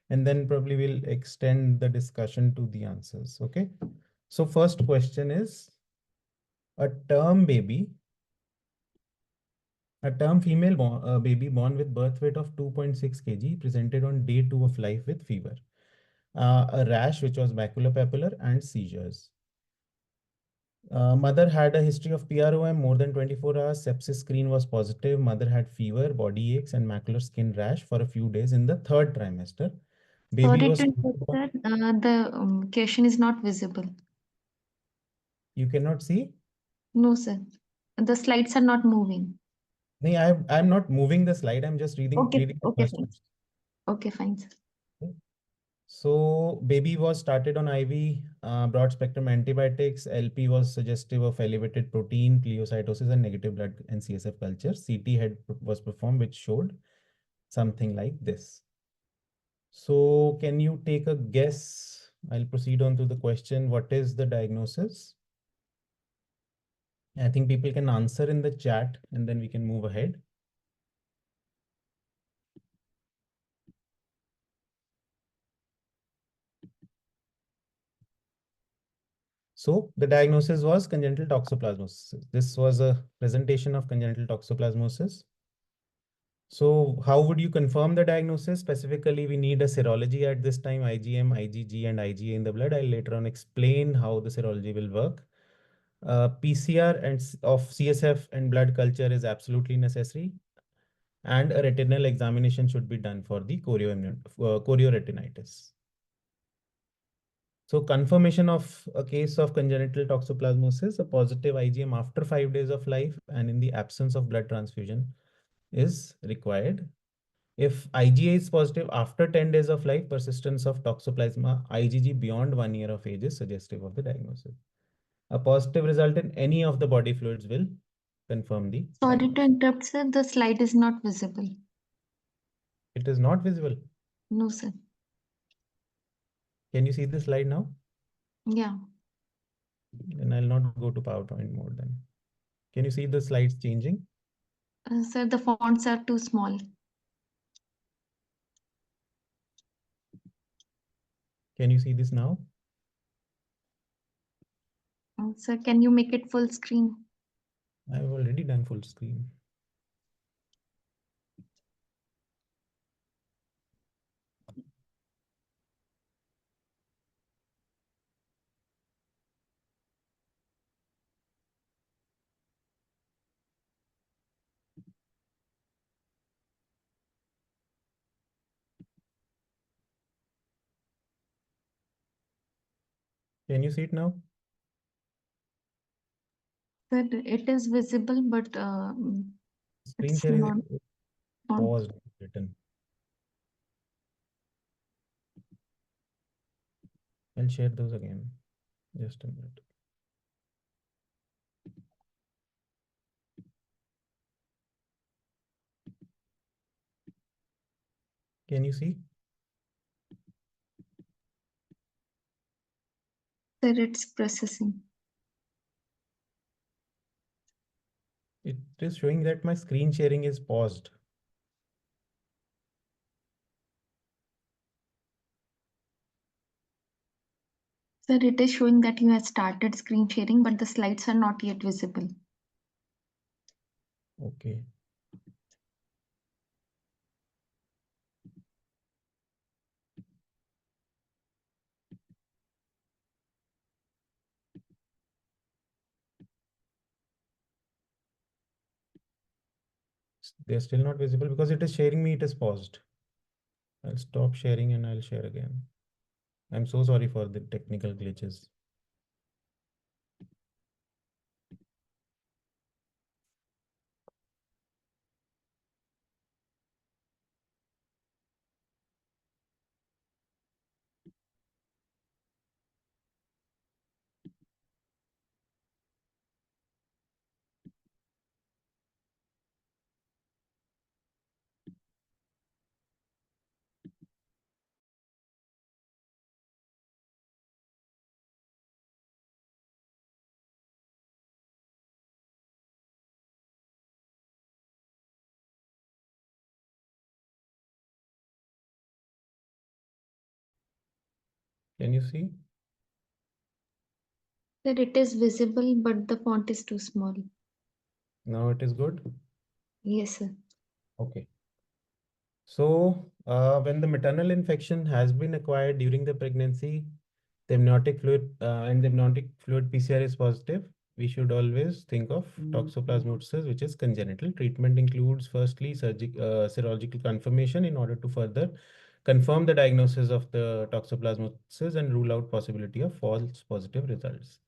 and then probably we'll extend the discussion to the answers. Okay. So first question is, a term baby, a term female baby born with birth weight of 2.6 kg presented on day 2 of life with fever, a rash which was maculopapular, and seizures. Mother had a history of PROM more than 24 hours. Sepsis screen was positive. Mother had fever, body aches, and macular skin rash for a few days in the third trimester. Baby Sorry was. to interrupt, sir. The question is not visible. You cannot see? No, sir. The slides are not moving. No, I'm not moving the slide. I'm just Okay, reading the okay, first fine. question. Okay, fine, sir. Okay. So baby was started on IV, broad spectrum antibiotics. LP was suggestive of elevated protein, pleocytosis, and negative blood and CSF culture. was performed, which showed something like this. So can you take a guess? I'll proceed on to the question. What is the diagnosis? I think people can answer in the chat and then we can move ahead. So the diagnosis was congenital toxoplasmosis. This was a presentation of congenital toxoplasmosis. So how would you confirm the diagnosis? Specifically, we need a serology at this time, IgM, IgG, and IgA in the blood. I'll later on explain how the serology will work. PCR of CSF and blood culture is absolutely necessary, and a retinal examination should be done for the chorioretinitis. So confirmation of a case of congenital toxoplasmosis, a positive IgM after 5 days of life and in the absence of blood transfusion is required. If IgA is positive after 10 days of life, persistence of toxoplasma, IgG beyond 1 year of age is suggestive of the diagnosis. A positive result in any of the body fluids will confirm the Sorry to diagnosis. interrupt, sir. The slide is not visible. It is not visible. No, sir. Can you see the slide now? Yeah. Then I'll not go to PowerPoint mode then. Can you see the slides changing? Sir, the fonts are too small. Can you see this now? Sir, can you make it full screen? I've already done full screen. Can you see it now? Sir, it is visible, but Screen it's sharing not. is paused written. I'll share those again. Just a minute. Can you see? Sir, it's processing. It is showing that my screen sharing is paused. Sir, it is showing that you have started screen sharing, but the slides are not yet visible. Okay. They're still not visible because it is sharing me, it is paused. I'll stop sharing and I'll share again. I'm so sorry for the technical glitches. Can you see? Sir, it is visible, but the font is too small. Now it is good. Yes, sir. Okay. So when the maternal infection has been acquired during the pregnancy, the amniotic fluid and the amniotic fluid PCR is positive, we should always think of toxoplasmosis, which is congenital. Treatment includes firstly serological confirmation in order to further confirm the diagnosis of the toxoplasmosis and rule out possibility of false positive results.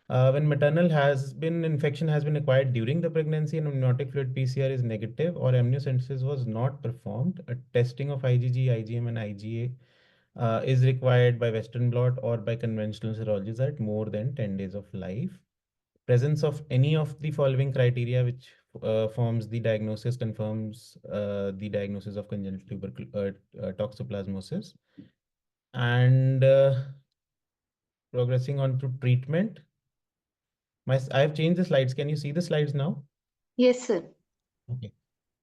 When maternal has been infection has been acquired during the pregnancy and amniotic fluid PCR is negative or amniocentesis was not performed, a testing of IgG, IgM, and IgA is required by Western blot or by conventional serologies at more than 10 days of life. Presence of any of the following criteria which forms the diagnosis confirms the diagnosis of congenital toxoplasmosis. And progressing on to treatment. I have changed the slides. Can you see the slides now? Yes, sir. Okay.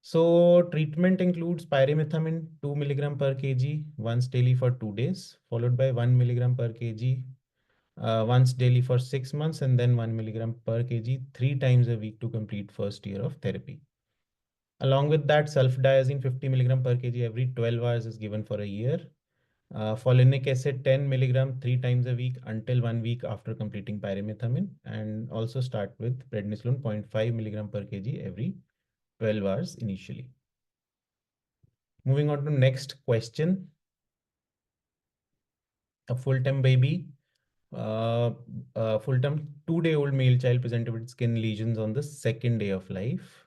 So treatment includes pyrimethamine 2 milligram per kg once daily for 2 days, followed by 1 milligram per kg once daily for 6 months, and then 1 milligram per kg 3 times a week to complete first year of therapy. Along with that, sulfadiazine 50 milligram per kg every 12 hours is given for a year. Folinic acid 10 milligram 3 times a week until 1 week after completing pyrimethamine, and also start with prednisolone 0.5 milligram per kg every 12 hours initially. Moving on to next question. A full-term baby, full-term 2-day-old male child presented with skin lesions on the second day of life.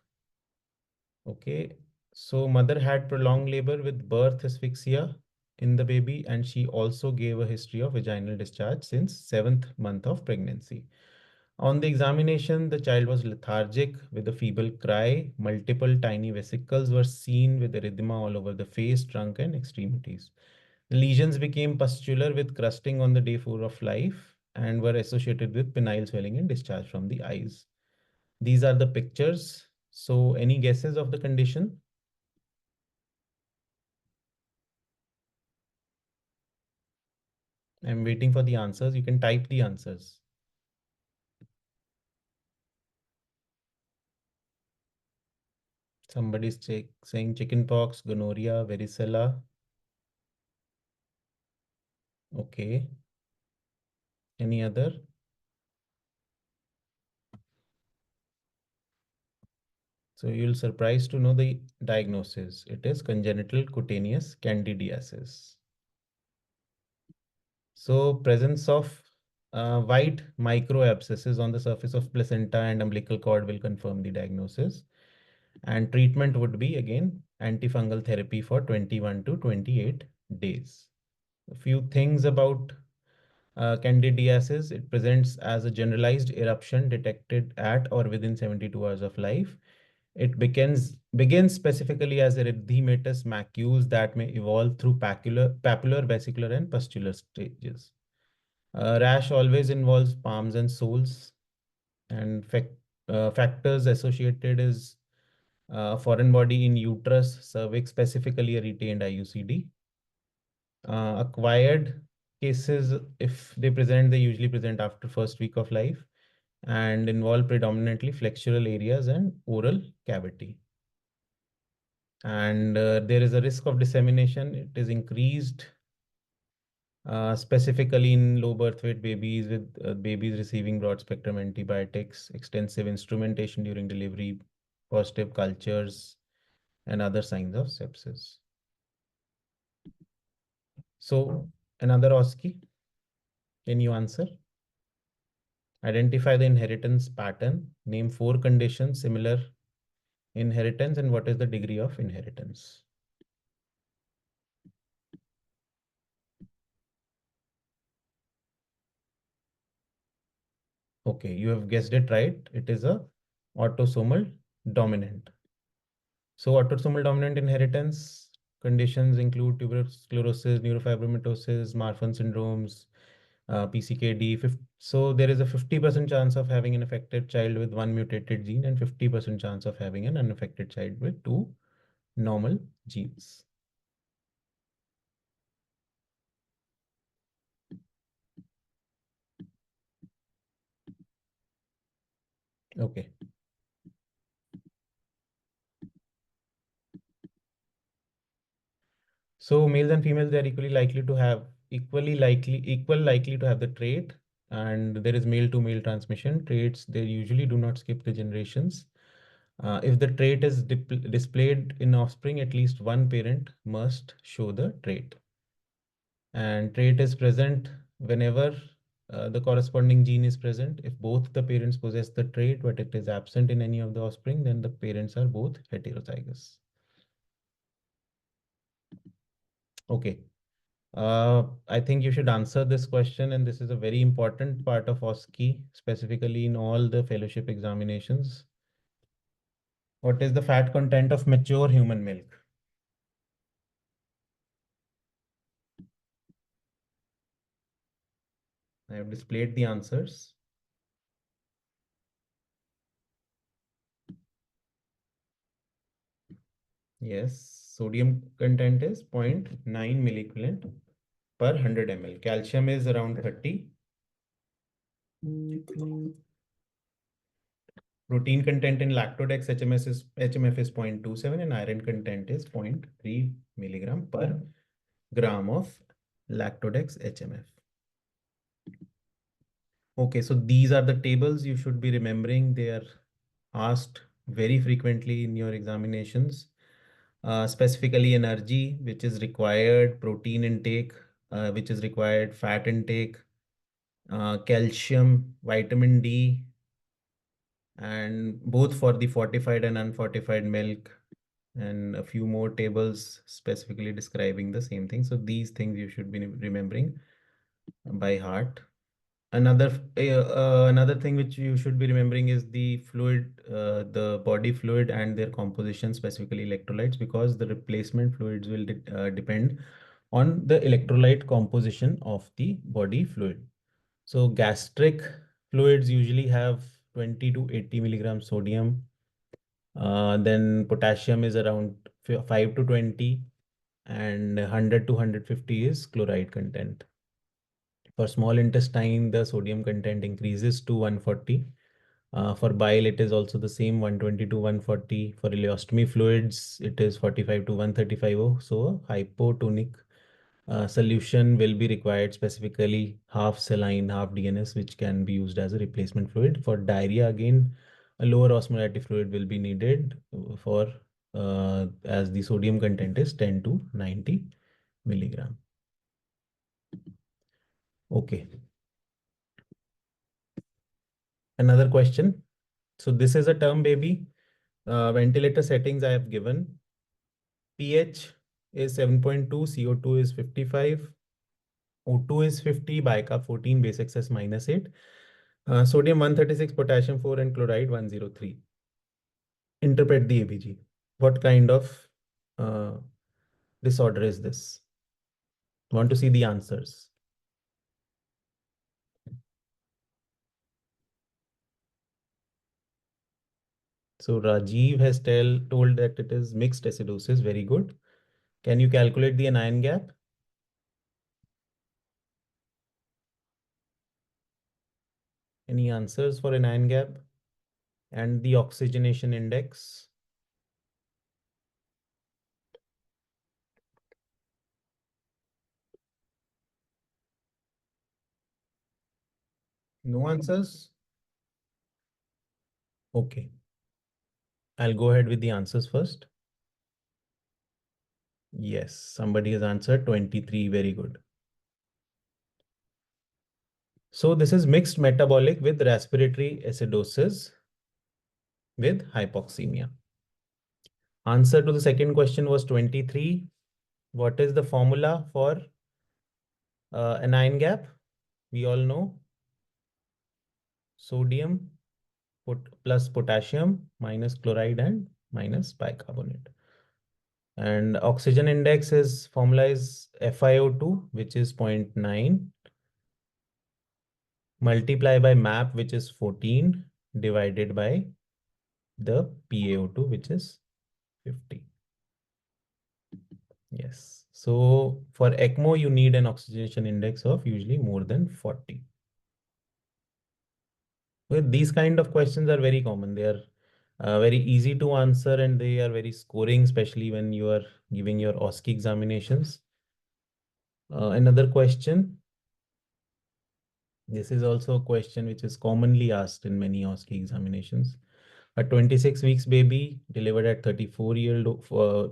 Okay, so mother had prolonged labor with birth asphyxia in the baby, and she also gave a history of vaginal discharge since 7th month of pregnancy. On the examination, the child was lethargic with a feeble cry. Multiple tiny vesicles were seen with erythema all over the face, trunk, and extremities. The lesions became pustular with crusting on the day 4 of life and were associated with penile swelling and discharge from the eyes. These are the pictures. So, any guesses of the condition? I'm waiting for the answers. You can type the answers. Somebody's saying chickenpox, gonorrhea, varicella. Okay. Any other? So you'll surprised to know the diagnosis. It is congenital cutaneous candidiasis. So presence of white micro abscesses on the surface of placenta and umbilical cord will confirm the diagnosis. And treatment would be again antifungal therapy for 21 to 28 days. A few things about candidiasis. It presents as a generalized eruption detected at or within 72 hours of life. It begins specifically as erythematous macules that may evolve through papular, vesicular, and pustular stages. Rash always involves palms and soles, and factors associated is foreign body in uterus, cervix, specifically a retained IUCD. Acquired cases, if they present, they usually present after first week of life and involve predominantly flexural areas and oral cavity. And there is a risk of dissemination. It is increased specifically in low birth weight babies with babies receiving broad spectrum antibiotics, extensive instrumentation during delivery, positive cultures, and other signs of sepsis. So another OSCE, can you answer? Identify the inheritance pattern. Name 4 conditions similar inheritance and what is the degree of inheritance. Okay, you have guessed it right. It is a autosomal dominant. So autosomal dominant inheritance conditions include tuberous sclerosis, neurofibromatosis, Marfan syndromes, PCKD. So there is a 50% chance of having an affected child with 1 mutated gene and 50% chance of having an unaffected child with 2 normal genes. Okay. So males and females, they are equal likely to have the trait, and there is male to male transmission. Traits, they usually do not skip the generations. If the trait is displayed in offspring, at least one parent must show the trait. And trait is present whenever the corresponding gene is present. If both the parents possess the trait, but it is absent in any of the offspring, then the parents are both heterozygous. Okay. I think you should answer this question, and this is a very important part of OSCE, specifically in all the fellowship examinations. What is the fat content of mature human milk? I have displayed the answers. Yes, sodium content is 0.9 milliequivalent per 100 ml. Calcium is around 30. Protein content in lactodex HMF is 0.27 and iron content is 0.3 milligram per gram of lactodex HMF. Okay, so these are the tables you should be remembering. They are asked very frequently in your examinations. Specifically energy, which is required, protein intake, which is required, fat intake, calcium, vitamin D, and both for the fortified and unfortified milk, and a few more tables specifically describing the same thing. So these things you should be remembering by heart. Another thing which you should be remembering is the fluid, the body fluid and their composition, specifically electrolytes, because the replacement fluids will depend on the electrolyte composition of the body fluid. So gastric fluids usually have 20 to 80 milligrams sodium. Then potassium is around 5 to 20, and 100 to 150 is chloride content. For small intestine, the sodium content increases to 140. For bile, it is also the same 120 to 140. For ileostomy fluids, it is 45 to 135. So a hypotonic solution will be required, specifically half saline, half DNS, which can be used as a replacement fluid. For diarrhea, again, a lower osmolarity fluid will be needed for as the sodium content is 10 to 90 milligram. Okay. Another question. So this is a term baby. Ventilator settings I have given. pH is 7.2, CO2 is 55, O2 is 50, bicarb 14, base excess -8, sodium 136, potassium 4, and chloride 103. Interpret the ABG. What kind of uh, disorder is this? Want to see the answers? So Rajiv has told that it is mixed acidosis. Very good. Can you calculate the anion gap? Any answers for anion gap? And the oxygenation index? No answers? Okay. I'll go ahead with the answers first. Yes, somebody has answered 23. Very good. So this is mixed metabolic with respiratory acidosis with hypoxemia. Answer to the second question was 23. What is the formula for anion gap? We all know sodium plus potassium minus chloride and minus bicarbonate. And oxygen index is formula is FiO2, which is 0.9, multiply by MAP, which is 14, divided by the PaO2, which is 50. Yes. So for ECMO, you need an oxygenation index of usually more than 40. Well, these kind of questions are very common. They are very easy to answer and they are very scoring, especially when you are giving your OSCE examinations. Another question. This is also a question which is commonly asked in many OSCE examinations. A 26 weeks baby delivered at 34-year-old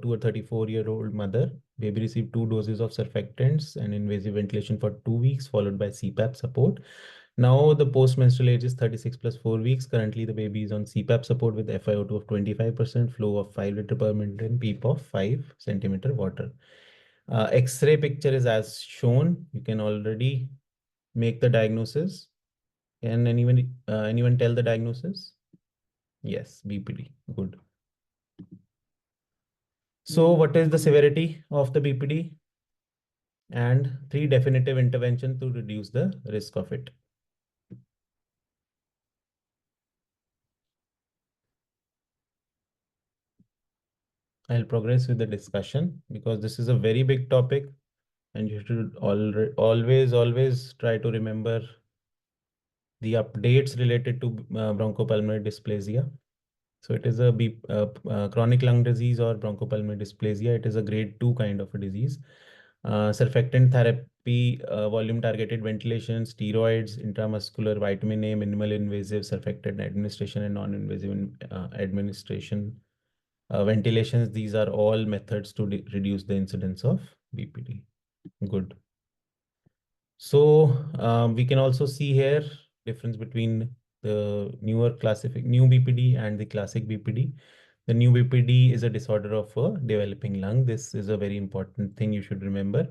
to a 34-year-old mother. Baby received 2 doses of surfactants and invasive ventilation for 2 weeks, followed by CPAP support. Now the post-menstrual age is 36 plus 4 weeks. Currently, the baby is on CPAP support with FiO2 of 25%, flow of 5 liter per minute, and PEEP of 5 centimeter water. X-ray picture is as shown. You can already make the diagnosis. Can anyone tell the diagnosis? Yes, BPD. Good. So what is the severity of the BPD? And 3 definitive intervention to reduce the risk of it. I'll progress with the discussion because this is a very big topic and you should always try to remember the updates related to bronchopulmonary dysplasia. So it is a chronic lung disease or bronchopulmonary dysplasia. It is a grade 2 kind of a disease. Surfactant therapy, volume targeted ventilation, steroids, intramuscular vitamin A, minimal invasive surfactant administration, and non-invasive administration. Ventilations, these are all methods to reduce the incidence of BPD. Good. So we can also see here difference between the new BPD and the classic BPD. The new BPD is a disorder of a developing lung. This is a very important thing you should remember.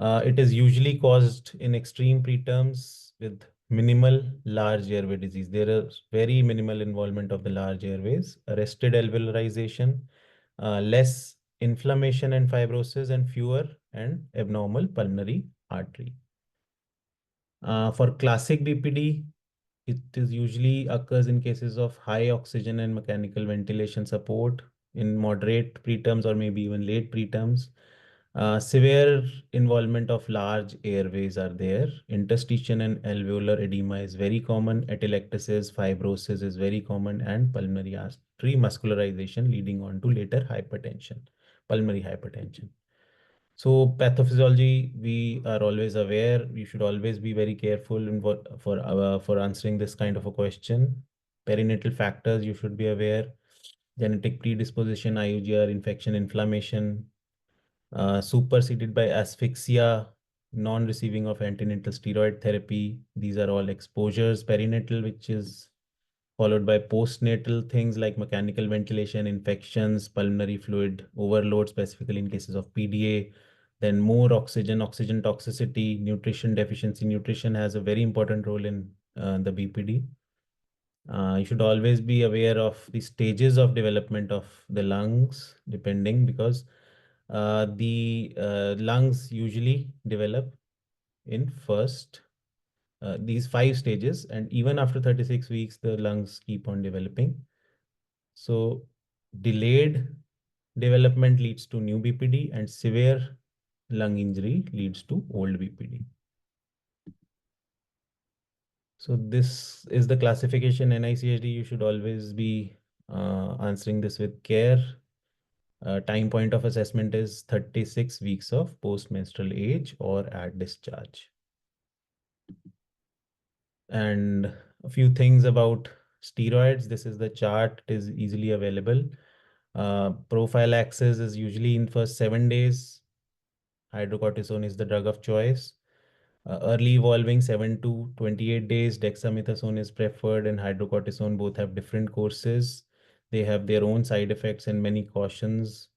It is usually caused in extreme preterms with minimal large airway disease. There is very minimal involvement of the large airways, arrested alveolarization, less inflammation and fibrosis, and fewer and abnormal pulmonary artery. For classic BPD, it is usually occurs in cases of high oxygen and mechanical ventilation support in moderate preterms or maybe even late preterms. Severe involvement of large airways are there. Interstitial and alveolar edema is very common. Atelectasis, fibrosis is very common, and pulmonary artery muscularization leading on to later hypertension, pulmonary hypertension. So pathophysiology, we are always aware. You should always be very careful in for answering this kind of a question. Perinatal factors you should be aware. Genetic predisposition, IUGR, infection, inflammation, superseded by asphyxia, non-receiving of antenatal steroid therapy. These are all exposures. Perinatal, which is followed by postnatal things like mechanical ventilation, infections, pulmonary fluid overload, specifically in cases of PDA, then more oxygen toxicity, nutrition deficiency. Nutrition has a very important role in the BPD. You should always be aware of the stages of development of the lungs, depending because the lungs usually develop in first these 5 stages, and even after 36 weeks, the lungs keep on developing. So delayed development leads to new BPD and severe lung injury leads to old BPD. So this is the classification NICHD. You should always be answering this with care. Time point of assessment is 36 weeks of post-menstrual age or at discharge. And a few things about steroids. This is the chart. It is easily available. Prophylaxis is usually in first 7 days. Hydrocortisone is the drug of choice. Early evolving 7 to 28 days, dexamethasone is preferred, and hydrocortisone both have different courses. They have their own side effects and many cautions.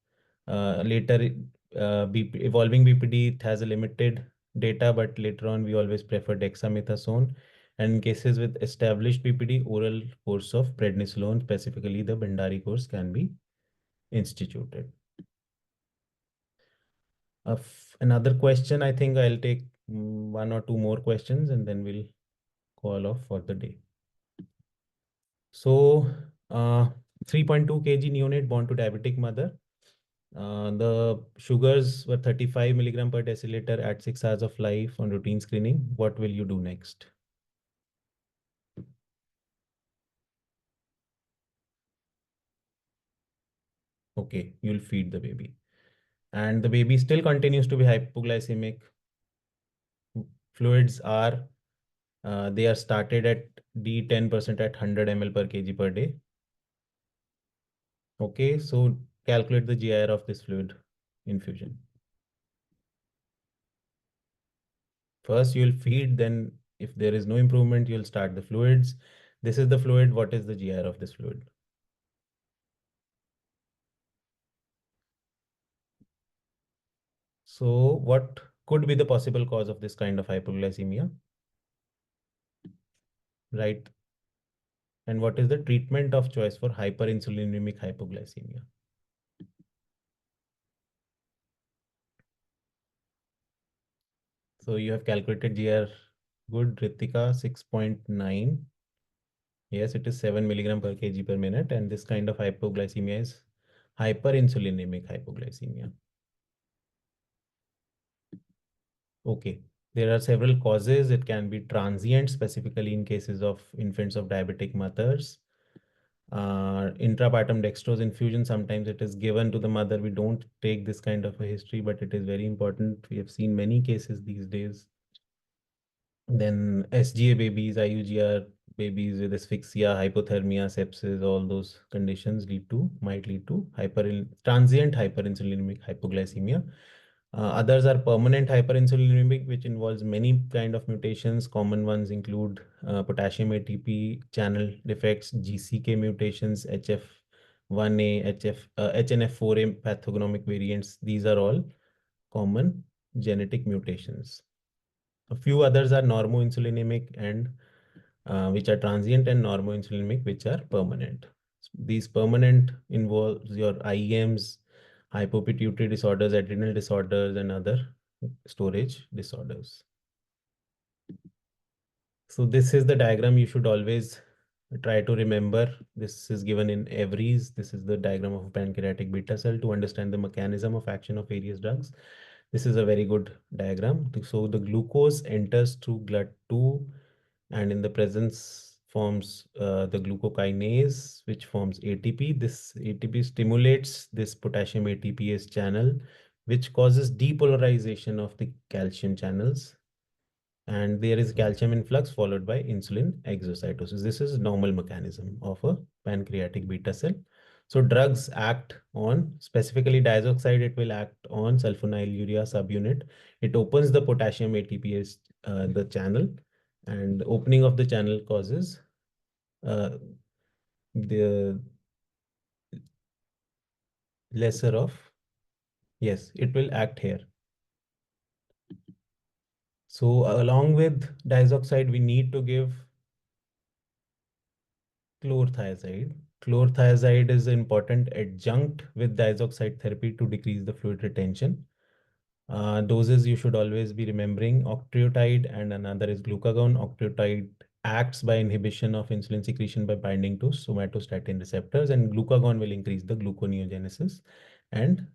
Later, evolving BPD, it has a limited data, but later on we always prefer dexamethasone. And in cases with established BPD, oral course of prednisolone, specifically the Bhandari course, can be instituted. Another question, I think I'll take 1 or 2 more questions and then we'll call off for the day. So 3.2 kg neonate born to diabetic mother. The sugars were 35 milligram per deciliter at 6 hours of life on routine screening. What will you do next? Okay, you'll feed the baby. And the baby still continues to be hypoglycemic. Fluids are, they are started at D10% at 100 ml per kg per day. Okay, so calculate the GIR of this fluid infusion. First, you'll feed, then if there is no improvement, you'll start the fluids. This is the fluid. What is the GIR of this fluid? So what could be the possible cause of this kind of hypoglycemia? Right. And what is the treatment of choice for hyperinsulinemic hypoglycemia? So you have calculated GR. Good, Ritika, 6.9. Yes, it is 7 milligram per kg per minute. And this kind of hypoglycemia is hyperinsulinemic hypoglycemia. Okay. There are several causes. It can be transient, specifically in cases of infants of diabetic mothers. Intrapartum dextrose infusion, sometimes it is given to the mother. We don't take this kind of a history, but it is very important. We have seen many cases these days. Then SGA babies, IUGR babies with asphyxia, hypothermia, sepsis, all those conditions might lead to transient hyperinsulinemic hypoglycemia. Others are permanent hyperinsulinemic, which involves many kind of mutations. Common ones include potassium ATP channel defects, GCK mutations, HF1A, HNF4A pathognomic variants. These are all common genetic mutations. A few others are normoinsulinemic and which are transient, and normoinsulinemic which are permanent. These permanent involves your IEMs, hypopituitary disorders, adrenal disorders, and other storage disorders. So this is the diagram you should always try to remember. This is given in Everys. This is the diagram of a pancreatic beta cell to understand the mechanism of action of various drugs. This is a very good diagram. So the glucose enters through GLUT2 and in the presence forms the glucokinase, which forms ATP. This ATP stimulates this potassium ATPase channel, which causes depolarization of the calcium channels. And there is calcium influx followed by insulin exocytosis. This is normal mechanism of a pancreatic beta cell. So drugs act on, specifically diazoxide, it will act on sulfonylurea subunit. It opens the potassium ATPase, the channel, and the opening of the channel causes the lesser of, yes, it will act here. So along with diazoxide, we need to give chlorothiazide. Chlorothiazide is an important adjunct with diazoxide therapy to decrease the fluid retention. Doses you should always be remembering: octreotide and another is glucagon. Octreotide acts by inhibition of insulin secretion by binding to somatostatin receptors, and glucagon will increase the gluconeogenesis and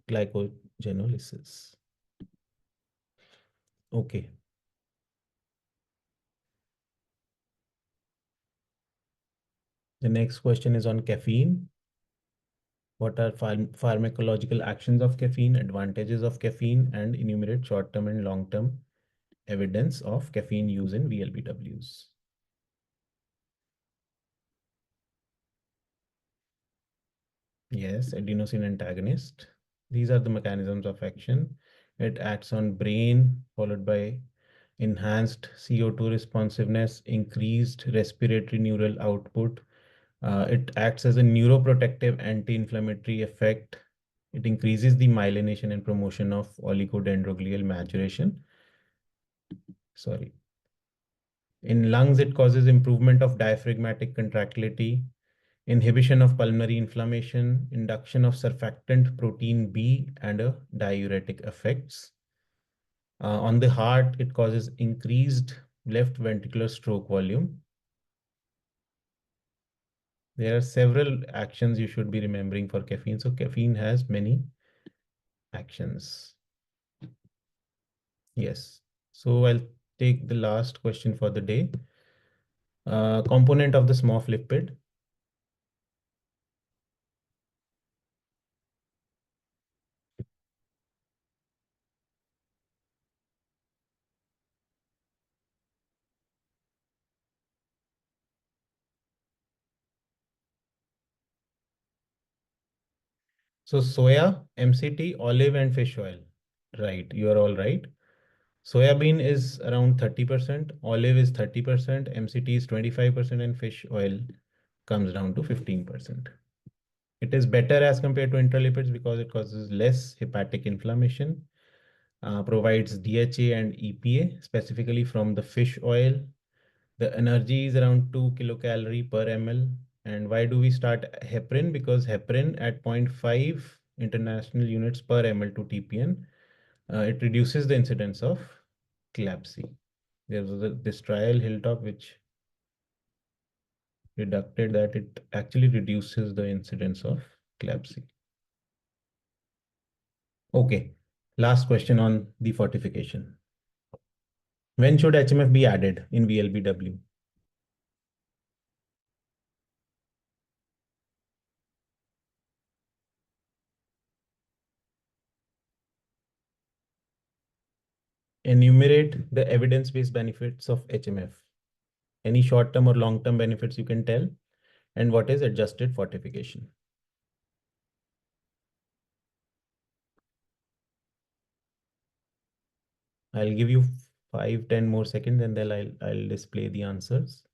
glycogenolysis. Okay. The next question is on caffeine. What are pharmacological actions of caffeine, advantages of caffeine, and enumerate short-term and long-term evidence of caffeine use in VLBWs. Yes, adenosine antagonist. These are the mechanisms of action. It acts on brain, followed by enhanced CO2 responsiveness, increased respiratory neural output. It acts as a neuroprotective anti-inflammatory effect. It increases the myelination and promotion of oligodendroglial maturation. Sorry. In lungs, it causes improvement of diaphragmatic contractility, inhibition of pulmonary inflammation, induction of surfactant protein B, and a diuretic effects. On the heart, it causes increased left ventricular stroke volume. There are several actions you should be remembering for caffeine. So caffeine has many actions. Yes. So I'll take the last question for the day. Component of the SMOF lipid. So soya, MCT, olive, and fish oil. Right, you are all right. Soybean is around 30%, olive is 30%, MCT is 25%, and fish oil comes down to 15%. It is better as compared to intralipids because it causes less hepatic inflammation, provides DHA and EPA, specifically from the fish oil. The energy is around 2 kilocalorie per ml. And why do we start heparin? Because heparin at 0.5 international units per ml to TPN, it reduces the incidence of CLABSI. There was this trial, Hilltop, which deducted that it actually reduces the incidence of CLABSI. Okay, last question on the fortification. When should HMF be added in VLBW? Enumerate the evidence-based benefits of HMF. Any short-term or long-term benefits you can tell, and what is adjusted fortification? I'll give you 5-10 more seconds, and then I'll display the answers.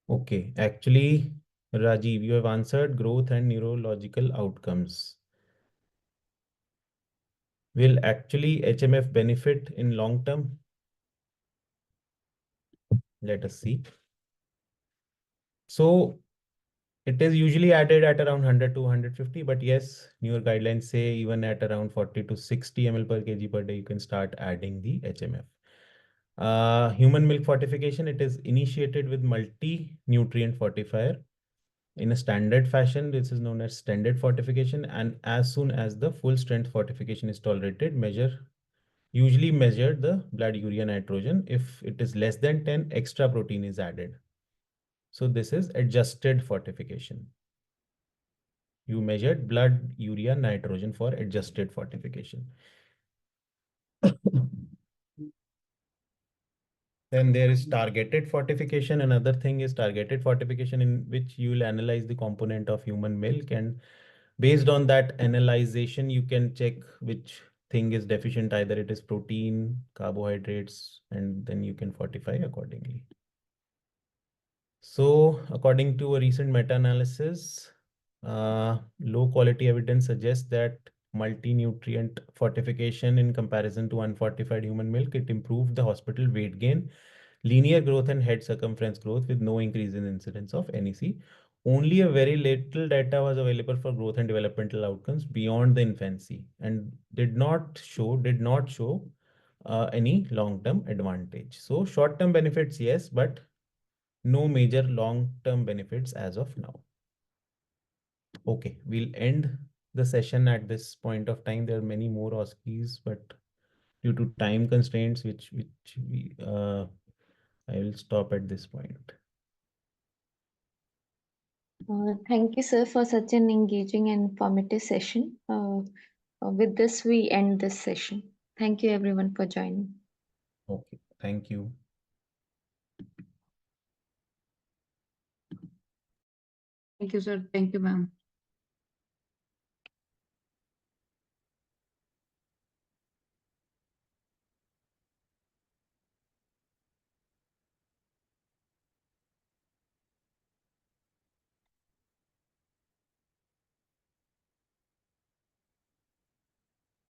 Okay, actually, Rajiv, you have answered growth and neurological outcomes. Will actually HMF benefit in long term? Let us see. So it is usually added at around 100 to 150, but yes, newer guidelines say even at around 40 to 60 ml per kg per day, you can start adding the HMF. Human milk fortification, it is initiated with multi-nutrient fortifier in a standard fashion. This is known as standard fortification. And as soon as the full strength fortification is tolerated, usually measure the blood urea nitrogen. If it is less than 10, extra protein is added. So this is adjusted fortification. You measured blood urea nitrogen for adjusted fortification. Then there is targeted fortification. Another thing is targeted fortification, in which you will analyze the component of human milk, and based on that analyzation, you can check which thing is deficient. Either it is protein, carbohydrates, and then you can fortify accordingly. So according to a recent meta-analysis, low quality evidence suggests that multi-nutrient fortification in comparison to unfortified human milk, it improved the hospital weight gain, linear growth, and head circumference growth with no increase in incidence of NEC. Only a very little data was available for growth and developmental outcomes beyond the infancy, and did not show any long-term advantage. So short-term benefits, yes, but no major long-term benefits as of now. Okay, we'll end the session at this point of time. There are many more OSCEs, but due to time constraints, I will stop at this point. Thank you, sir, for such an engaging and informative session. With this, we end this session. Thank you, everyone, for joining. Okay, thank you. Thank you, sir. Thank you, ma'am.